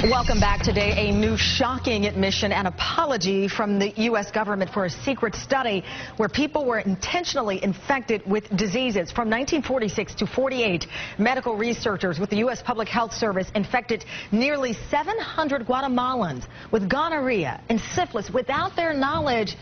Welcome back. Today, a new shocking admission and apology from the U.S. government for a secret study where people were intentionally infected with diseases. From 1946 to 48, medical researchers with the U.S. Public Health Service infected nearly 700 Guatemalans with gonorrhea and syphilis without their knowledge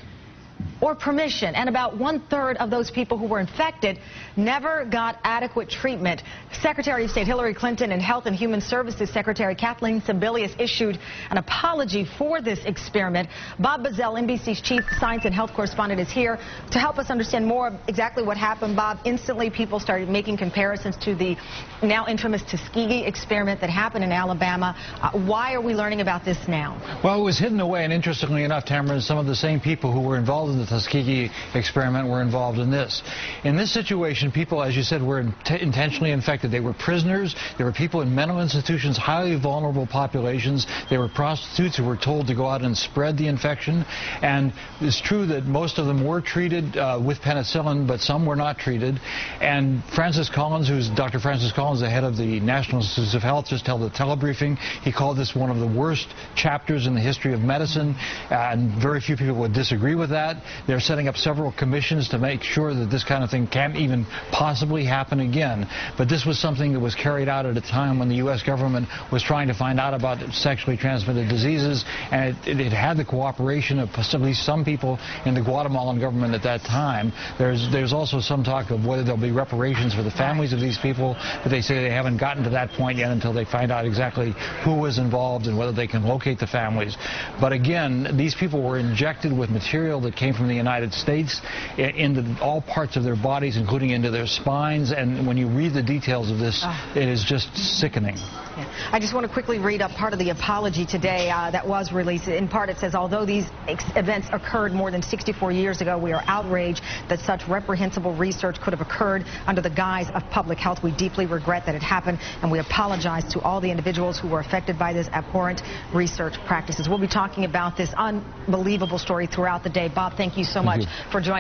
or permission, and about 1/3 of those people who were infected never got adequate treatment. Secretary of State Hillary Clinton and Health and Human Services Secretary Kathleen Sebelius issued an apology for this experiment. Bob Bazell, NBC's chief science and health correspondent, is here to help us understand more exactly what happened. Bob, instantly people started making comparisons to the now infamous Tuskegee experiment that happened in Alabama. Why are we learning about this now? Well, it was hidden away, and interestingly enough, Tamara, some of the same people who were involved in the Tuskegee experiment were involved in this. In this situation, people, as you said, were intentionally infected. They were prisoners. There were people in mental institutions, highly vulnerable populations. They were prostitutes who were told to go out and spread the infection. And it's true that most of them were treated with penicillin, but some were not treated. And Francis Collins, who's Dr. Francis Collins, the head of the National Institutes of Health, just held a telebriefing. He called this one of the worst chapters in the history of medicine, and very few people would disagree with that. They're setting up several commissions to make sure that this kind of thing can't even possibly happen again. But this was something that was carried out at a time when the U.S. government was trying to find out about sexually transmitted diseases, and it had the cooperation of at least some people in the Guatemalan government at that time. There's also some talk of whether there'll be reparations for the families of these people, but they say they haven't gotten to that point yet until they find out exactly who was involved and whether they can locate the families. But again, these people were injected with material that came from the United States into all parts of their bodies, including into their spines, and when you read the details of this, it is just sickening. Yeah. I just want to quickly read up part of the apology today that was released. In part, it says, although these events occurred more than 64 years ago, we are outraged that such reprehensible research could have occurred under the guise of public health. We deeply regret that it happened, and we apologize to all the individuals who were affected by this abhorrent research practices. We'll be talking about this unbelievable story throughout the day. Bob, thank you so much for joining.